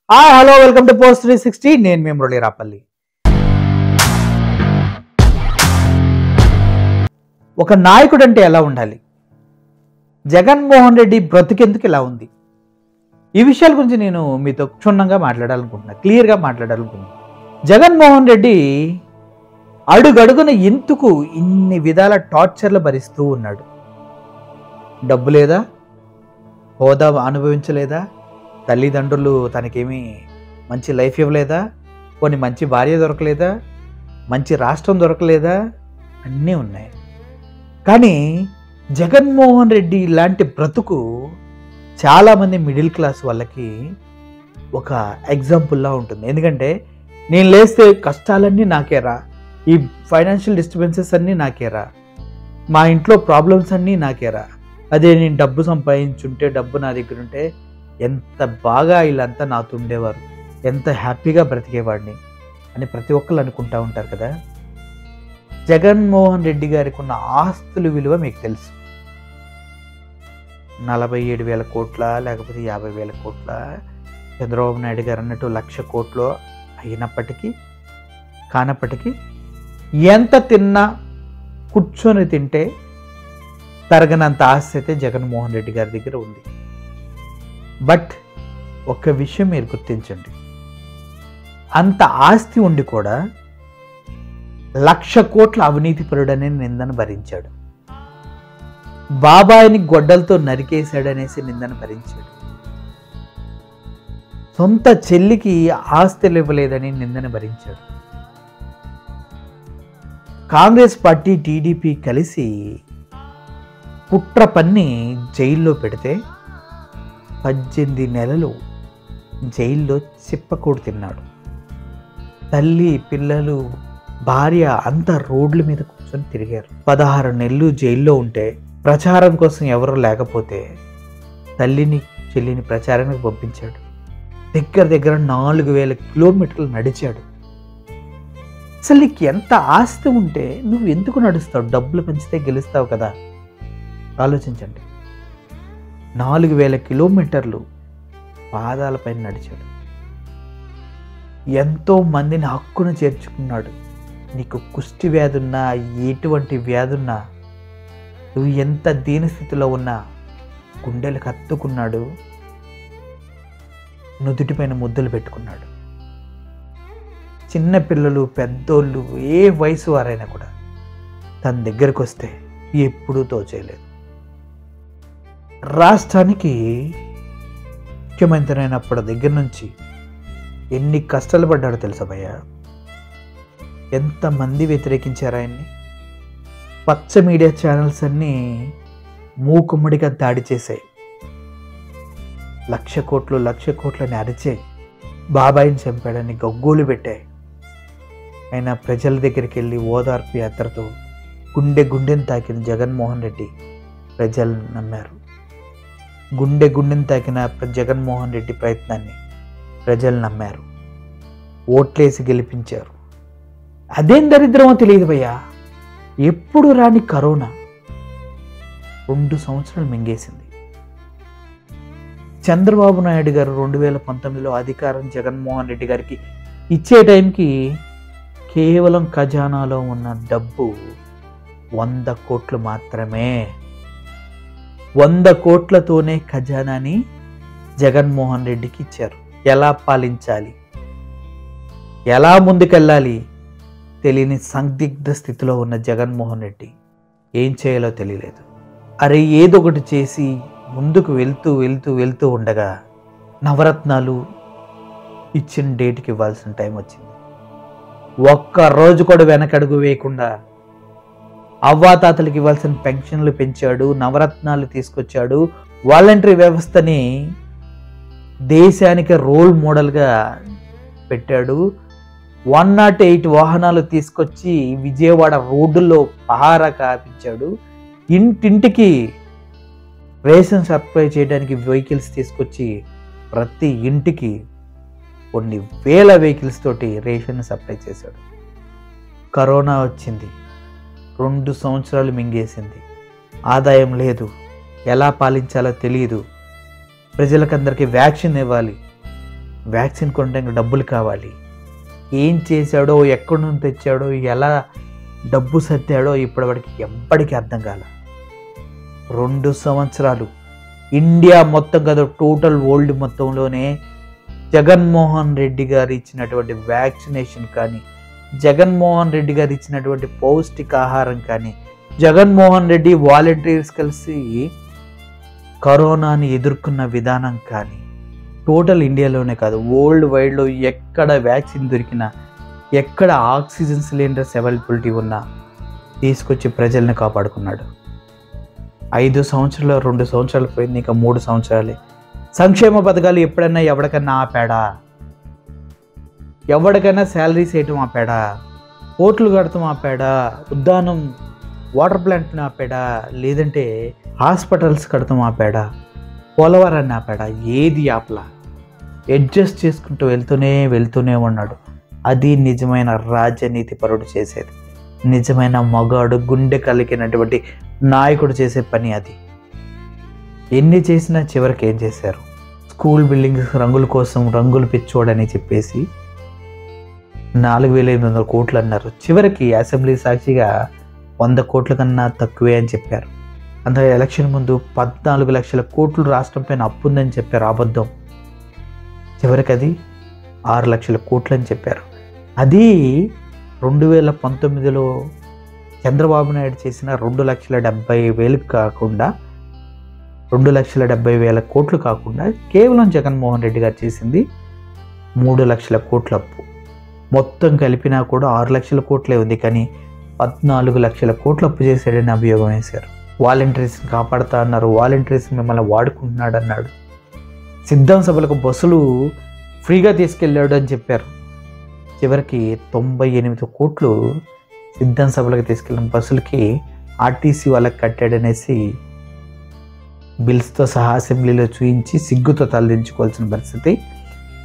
Hi hello welcome to post 360. నేను మీ మురళీ రాపల్లి. ఒక నాయకుడు అంటే ఎలా ఉండాలి, జగన్మోహన్ రెడ్డి బ్రతికెందుకు ఇలా ఉంది, ఈ విషయాల గురించి నేను మీతో క్షుణ్ణంగా మాట్లాడాలనుకుంటున్నా, క్లియర్గా మాట్లాడాలనుకుంటున్నా. జగన్మోహన్ రెడ్డి అడుగడుగున ఎందుకు ఇన్ని విధాల టార్చర్లు భరిస్తూ ఉన్నాడు? డబ్బు లేదా, హోదా అనుభవించలేదా, తల్లిదండ్రులు తనకేమీ మంచి లైఫ్ ఇవ్వలేదా, కొన్ని మంచి భార్య దొరకలేదా, మంచి రాష్ట్రం దొరకలేదా, అన్నీ ఉన్నాయి. కానీ జగన్మోహన్ రెడ్డి ఇలాంటి బ్రతుకు చాలామంది మిడిల్ క్లాస్ వాళ్ళకి ఒక ఎగ్జాంపుల్లా ఉంటుంది. ఎందుకంటే నేను లేస్తే కష్టాలన్నీ నాకేరా, ఈ ఫైనాన్షియల్ డిస్టర్బెన్సెస్ అన్నీ నాకేరా, మా ఇంట్లో ప్రాబ్లమ్స్ అన్నీ నాకేరా, అదే నేను డబ్బు సంపాదించుంటే, డబ్బు నా దగ్గర ఉంటే ఎంత బాగా వీళ్ళంతా నాతో ఉండేవారు, ఎంత హ్యాపీగా బ్రతికేవాడిని అని ప్రతి ఒక్కరు అనుకుంటూ ఉంటారు కదా. జగన్మోహన్ రెడ్డి గారికి ఉన్న ఆస్తుల విలువ మీకు తెలుసు. 47,000 కోట్ల లేకపోతే 50,000 కోట్ల, చంద్రబాబు నాయుడు గారు అన్నట్టు 1,00,000 కోట్లు అయినప్పటికీ కానప్పటికీ ఎంత తిన్నా కూర్చొని తింటే తరగనంత ఆస్తి అయితే జగన్మోహన్ రెడ్డి గారి దగ్గర ఉంది. బట్ ఒక్క విషయం మీరు గుర్తించండి, అంత ఆస్తి ఉండి కూడా 1,00,000 కోట్ల అవినీతిపరుడనే నిందను భరించాడు, బాబాయిని గొడ్డలతో నరికేశాడనేసి నిందను భరించాడు, సొంత చెల్లికి ఆస్తులు ఇవ్వలేదని నిందను భరించాడు. కాంగ్రెస్ పార్టీ టీడీపీ కలిసి కుట్ర పన్ని జైల్లో పెడితే 18 నెలలు జైల్లో చిప్పకూడు తిన్నాడు. తల్లి, పిల్లలు, భార్య అంతా రోడ్ల మీద కూర్చొని తిరిగారు. 16 నెలలు జైల్లో ఉంటే ప్రచారం కోసం ఎవరు లేకపోతే తల్లిని చెల్లిని ప్రచారానికి పంపించాడు. దగ్గర 4,000 కిలోమీటర్లు నడిచాడు. అసలు నీకు ఎంత ఆస్తి ఉంటే నువ్వు ఎందుకు నడుస్తావు? డబ్బులు పెంచితే గెలుస్తావు కదా. ఆలోచించండి. 4,000 కిలోమీటర్లు పాదాలపైన నడిచాడు. ఎంతో మందిని హక్కును చేర్చుకున్నాడు. నీకు కుష్టి వ్యాధి ఉన్నా, ఎటువంటి వ్యాధి ఉన్నా, నువ్వు ఎంత దీనస్థితిలో ఉన్నా గుండెలకు హత్తుకున్నాడు, నుదుటిపైన ముద్దులు పెట్టుకున్నాడు. చిన్నపిల్లలు, పెద్దోళ్ళు, ఏ వయసు వారైనా కూడా తన దగ్గరకు వస్తే ఎప్పుడూ తోచేయలేదు. రాష్ట్రానికి ముఖ్యమంత్రి అయినప్పటి దగ్గర నుంచి ఎన్ని కష్టాలు పడ్డాడో తెలుసా భయ్యా? ఎంతమంది వ్యతిరేకించారు ఆయన్ని. పచ్చ మీడియా ఛానల్స్ అన్నీ మూకుమ్మడిగా దాడి చేశాయి. 1,00,000 కోట్లని అరిచాయి. బాబాయిని చంపాడని గగ్గోలు పెట్టాయి. ఆయన ప్రజల దగ్గరికి వెళ్ళి ఓదార్పు యాత్రతో గుండెని తాకిన జగన్మోహన్ రెడ్డి ప్రజలు నమ్మారు. గుండెని తాకిన జగన్మోహన్ రెడ్డి ప్రయత్నాన్ని ప్రజలు నమ్మారు, ఓట్లేసి గెలిపించారు. అదేం దరిద్రమో తెలియదు భయ్యా. ఎప్పుడు రాని కరోనా 2 సంవత్సరాలు మింగేసింది. చంద్రబాబు నాయుడు గారు 2019లో అధికారం జగన్మోహన్ రెడ్డి గారికి ఇచ్చే టైంకి కేవలం ఖజానాలో ఉన్న డబ్బు 100 కోట్లు మాత్రమే. 100 కోట్లతోనే ఖజానాని జగన్మోహన్ రెడ్డికి ఇచ్చారు. ఎలా పాలించాలి, ఎలా ముందుకెళ్ళాలి తెలియని సందిగ్ధ స్థితిలో ఉన్న జగన్మోహన్ రెడ్డి ఏం చేయాలో తెలియలేదు. అరే ఏదో ఒకటి చేసి ముందుకు వెళ్తూ ఉండగా నవరత్నాలు ఇచ్చిన డేట్కి ఇవ్వాల్సిన టైం వచ్చింది. ఒక్క రోజు కూడా వెనకడుగు వేయకుండా అవ్వాతాతలకు ఇవ్వాల్సిన పెన్షన్లు పెంచాడు, నవరత్నాలు తీసుకొచ్చాడు, వాలంటరీ వ్యవస్థని దేశానికి రోల్ మోడల్గా పెట్టాడు. 108 వాహనాలు తీసుకొచ్చి విజయవాడ రోడ్డుల్లో పహారా కాపించాడు. ఇంటింటికి రేషన్ సప్లై చేయడానికి వెహికల్స్ తీసుకొచ్చి ప్రతి ఇంటికి కొన్ని వేల వెహికల్స్ తోటి రేషన్ సప్లై చేశాడు. కరోనా వచ్చింది, 2 సంవత్సరాలు మింగేసింది. ఆదాయం లేదు, ఎలా పాలించాలో తెలియదు. ప్రజలకందరికీ వ్యాక్సిన్ ఇవ్వాలి, వ్యాక్సిన్ కొనడానికి డబ్బులు కావాలి. ఏం చేశాడో, ఎక్కడి నుంచి తెచ్చాడో, ఎలా డబ్బు సర్దాడో ఇప్పటివరకు ఎవ్వడికి అర్థం కాల. 2 సంవత్సరాలు ఇండియా మొత్తం కదా, టోటల్ వరల్డ్ మొత్తంలోనే జగన్మోహన్ రెడ్డి గారు ఇచ్చినటువంటి వ్యాక్సినేషన్ కానీ, జగన్మోహన్ రెడ్డి గారు ఇచ్చినటువంటి పౌష్టికాహారం కానీ, జగన్మోహన్ రెడ్డి వాలంటీర్స్ కలిసి కరోనాని ఎదుర్కొన్న విధానం కానీ, టోటల్ ఇండియాలోనే కాదు వరల్డ్ వైడ్లో ఎక్కడ వ్యాక్సిన్ దొరికినా, ఎక్కడ ఆక్సిజన్ సిలిండర్స్ అవైలబిలిటీ ఉన్నా తీసుకొచ్చి ప్రజల్ని కాపాడుకున్నాడు. 5 సంవత్సరాలు 2 సంవత్సరాలు పోయింది, ఇంకా 3 సంవత్సరాలే. సంక్షేమ పథకాలు ఎప్పుడైనా ఎవరికన్నా ఆపాడా? ఎవరికైనా శాలరీస్ వేయటం ఆపాడా? కోట్లు కడతాం ఆపాడా? ఉద్దానం వాటర్ ప్లాంట్ని ఆపాడా? లేదంటే హాస్పిటల్స్ కడతాం ఆపాడా? పోలవరాన్ని ఆపాడా? ఏది ఆపలా. అడ్జస్ట్ చేసుకుంటూ వెళ్తూనే ఉన్నాడు. అది నిజమైన రాజనీతి పరుడు చేసేది, నిజమైన మగాడు, గుండె కలిగినటువంటి నాయకుడు చేసే పని అది. ఎన్ని చేసినా చివరికి ఏం చేశారు? స్కూల్ బిల్డింగ్స్ రంగుల కోసం రంగులు పిచ్చోడని చెప్పేసి 4,800 కోట్లు అన్నారు. చివరికి అసెంబ్లీ సాక్షిగా 100 కోట్ల కన్నా తక్కువే అని చెప్పారు. అంత ఎలక్షన్ ముందు 14 లక్షల కోట్లు రాష్ట్రం పైన అప్పు ఉందని చెప్పారు, అబద్ధం. చివరికి అది 6 లక్షల కోట్లు అని చెప్పారు. అది 2019లో చంద్రబాబు నాయుడు చేసిన 2,70,000 కాకుండా, 2,70,000 కోట్లు కాకుండా, కేవలం జగన్మోహన్ రెడ్డి గారు చేసింది 3 లక్షల కోట్ల అప్పు. మొత్తం కలిపినా కూడా 6 లక్షల కోట్లే ఉంది, కానీ 14 లక్షల కోట్ల అప్పు చేశాడని అభియోగం వేశారు. వాలంటీర్స్ని కాపాడుతా అన్నారు, వాలంటీర్స్ మిమ్మల్ని వాడుకుంటున్నాడు అన్నాడు. సిద్ధం సభలకు బస్సులు ఫ్రీగా తీసుకెళ్ళాడు అని చెప్పారు. చివరికి 98 కోట్లు సిద్ధం సభలకు తీసుకెళ్ళిన బస్సులకి ఆర్టీసీ వాళ్ళకి కట్టాడనేసి బిల్స్తో సహా అసెంబ్లీలో చూయించి సిగ్గుతో తలదించుకోవాల్సిన పరిస్థితి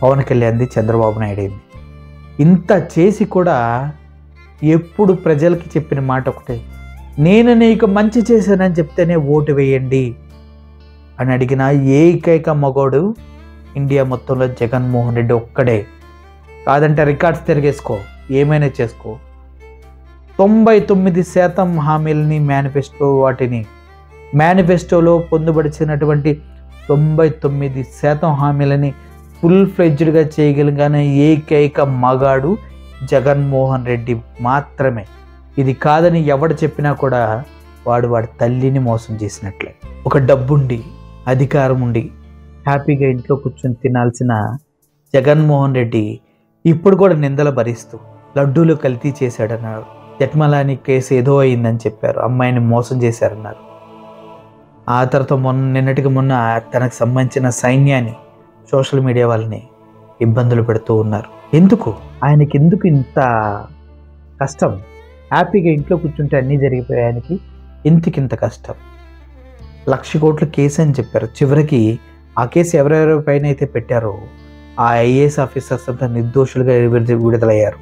పవన్ కళ్యాణ్ది, చంద్రబాబు నాయుడు అయింది. ఇంత చేసి కూడా ఎప్పుడు ప్రజలకి చెప్పిన మాట ఒకటే, నేను నీకు మంచి చేశానని చెప్తేనే ఓటు వేయండి అని అడిగిన ఏకైక మగోడు ఇండియా మొత్తంలో జగన్మోహన్ రెడ్డి ఒక్కడే. కాదంటే రికార్డ్స్ తిరిగేసుకో, ఏమైనా చేసుకో. 99% హామీలని మేనిఫెస్టోలో పొందుపరిచినటువంటి 99% హామీలని ఫుల్ ఫ్లెడ్జ్డ్గా చేయగలిగిన ఏకైక మగాడు జగన్మోహన్ రెడ్డి మాత్రమే. ఇది కాదని ఎవడు చెప్పినా కూడా వాడి తల్లిని మోసం చేసినట్లే. ఒక డబ్బుండి, అధికారం ఉండి హ్యాపీగా ఇంట్లో కూర్చొని తినాల్సిన జగన్మోహన్ రెడ్డి ఇప్పుడు కూడా నిందలు భరిస్తూ లడ్డూలు కల్తీ చేశాడన్నారు. జట్మలాని కేసు ఏదో అయిందని చెప్పారు, అమ్మాయిని మోసం చేశారన్నారు. ఆ తర్వాత నిన్నటికి మొన్న తనకు సంబంధించిన సైన్యాన్ని, సోషల్ మీడియా వాళ్ళని ఇబ్బందులు పెడుతూ ఉన్నారు. ఆయనకి ఎందుకు ఇంత కష్టం? హ్యాపీగా ఇంట్లో కూర్చుంటే అన్నీ జరిగిపోయాయి, ఆయనకి ఇంత కష్టం. 1,00,000 కోట్ల కేసు అని చెప్పారు. చివరికి ఆ కేసు ఎవరెవరి పైన అయితే పెట్టారో ఆ ఐఏఎస్ ఆఫీసర్స్ అంతా నిర్దోషులుగా విడుదలయ్యారు.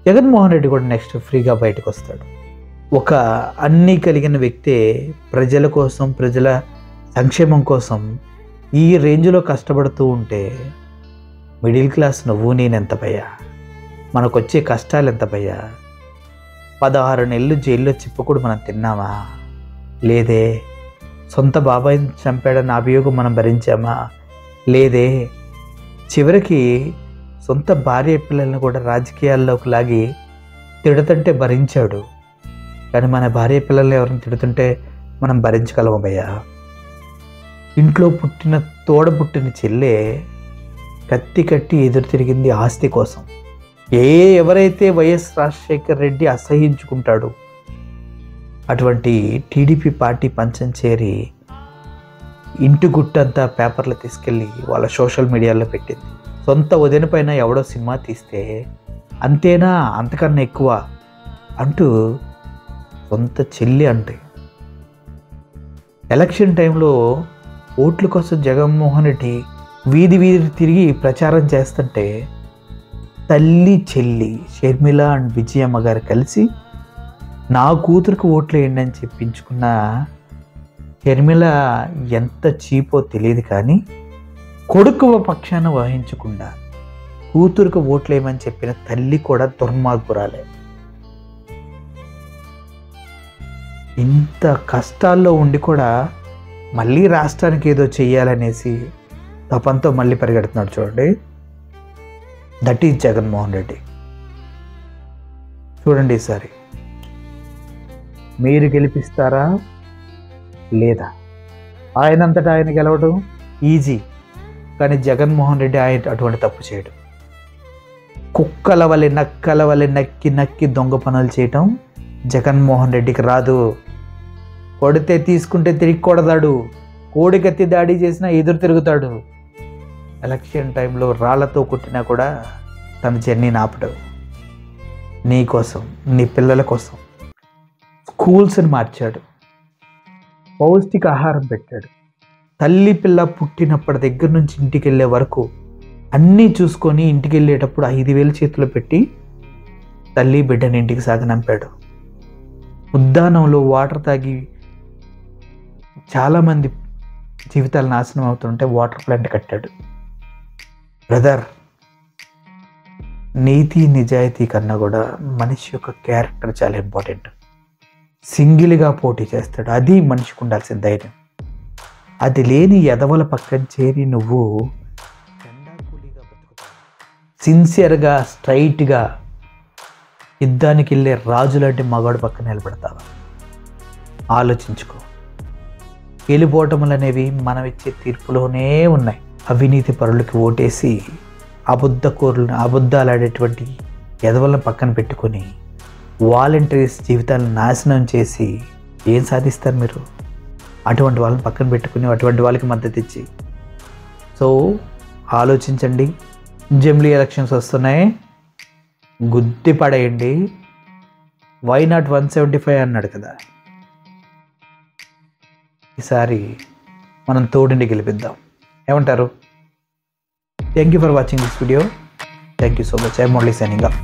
జగన్మోహన్ రెడ్డి కూడా నెక్స్ట్ ఫ్రీగా బయటకు వస్తాడు. ఒక అన్నీ కలిగిన వ్యక్తే ప్రజల కోసం, ప్రజల సంక్షేమం కోసం ఈ రేంజ్లో కష్టపడుతూ ఉంటే మిడిల్ క్లాస్ నువ్వు నేనెంత భయ్యా? మనకు వచ్చే కష్టాలు ఎంత భయ్యా? 16 నెలలు జైల్లో చిప్పకూడు మనం తిన్నామా? లేదే. సొంత బాబాయిని చంపాడన్న అభియోగం మనం భరించామా? లేదే. చివరికి సొంత భార్య పిల్లల్ని కూడా రాజకీయాల్లోకి లాగి తిడుతుంటే భరించాడు. కానీ మన భార్య పిల్లల్ని ఎవరిని తిడుతుంటే మనం భరించగలమా భయ్యా? ఇంట్లో పుట్టిన తోడబుట్టిన చెల్లె కత్తి ఎదురు తిరిగింది ఆస్తి కోసం. ఎవరైతే వైఎస్ రాజశేఖర్ రెడ్డి అసహించుకుంటాడో అటువంటి టీడీపీ పార్టీ పంచం చేరి ఇంటి గుట్టంతా పేపర్లు తీసుకెళ్ళి వాళ్ళ సోషల్ మీడియాలో పెట్టింది. సొంత వదిన పైన ఎవడో సినిమా తీస్తే అంతేనా, అంతకన్నా ఎక్కువ అంటూ సొంత చెల్లి అంటే. ఎలక్షన్ టైంలో ఓట్ల కోసం జగన్మోహన్ రెడ్డి వీధి తిరిగి ప్రచారం చేస్తుంటే తల్లి చెల్లి షర్మిల అండ్ విజయమ్మ గారు కలిసి నా కూతురికి ఓట్లు వేయండి అని చెప్పించుకున్న షర్మిల ఎంత చీపో తెలియదు, కానీ కొడుకు పక్షాన వహించకుండా కూతురుకు ఓట్లేయమని చెప్పిన తల్లి కూడా దుర్మార్గురాలే. ఇంత కష్టాల్లో ఉండి కూడా మళ్ళీ రాష్ట్రానికి ఏదో చెయ్యాలనేసి తపంతో మళ్ళీ పరిగెడుతున్నాడు చూడండి. That is Jaganmohan Reddy. చూడండి ఈసారి మీరు గెలిపిస్తారా లేదా? ఆయనంతటా ఆయన గెలవడం ఈజీ, కానీ జగన్మోహన్ రెడ్డి ఆయన అటువంటి తప్పు చేయడం. కుక్కల వలె నక్కల వలె నక్కి నక్కి దొంగ పనులు చేయటం జగన్మోహన్ రెడ్డికి రాదు. కొడితే తీసుకుంటే తిరిగి కొడతాడు, కోడికెత్తి దాడి చేసినా ఎదురు తిరుగుతాడు. ఎలక్షన్ టైంలో రాళ్లతో కొట్టినా కూడా తన జర్నీని ఆపడు. నీ కోసం, నీ పిల్లల కోసం స్కూల్స్ని మార్చాడు, పౌష్టిక ఆహారం పెట్టాడు. తల్లి పిల్ల పుట్టినప్పటి దగ్గర నుంచి ఇంటికి వెళ్ళే వరకు అన్నీ చూసుకొని ఇంటికి వెళ్ళేటప్పుడు 5,000 చేతిలో పెట్టి తల్లి బిడ్డని ఇంటికి సాగనంపాడు. ఉద్దానంలో వాటర్ తాగి చాలామంది జీవితాలు నాశనం అవుతుంటే వాటర్ ప్లాంట్ కట్టాడు. బ్రదర్, నీతి నిజాయితీ కన్నా కూడా మనిషి యొక్క క్యారెక్టర్ చాలా ఇంపార్టెంట్. సింగిల్గా పోటీ చేస్తాడు, అది మనిషికి ఉండాల్సిన ధైర్యం. అది లేని ఎదవల పక్కన చేరి నువ్వు సిన్సియర్గా స్ట్రైట్గా యుద్ధానికి వెళ్ళే రాజులాంటి మగాడు పక్కన నిలబెడతావా? ఆలోచించుకో. గెలుపోవటములు అనేవి మనం ఇచ్చే తీర్పులోనే ఉన్నాయి. అవినీతి పరులకి ఓటేసి అబద్ధాలాడేటువంటి ఎదవలను పక్కన పెట్టుకొని వాలంటీర్స్ జీవితాలను నాశనం చేసి ఏం సాధిస్తారు మీరు? అటువంటి వాళ్ళని పక్కన పెట్టుకుని అటువంటి వాళ్ళకి మద్దతు ఇచ్చి. సో ఆలోచించండి. జమిలీ ఎలక్షన్స్ వస్తున్నాయి, గుద్ది పడేయండి. వై నాట్ 175 అన్నాడు కదా, ఈసారి మనం తోడుండి గెలిపిద్దాం. ఏమంటారు? Thank you for watching this video. Thank you so much. I'm only signing off.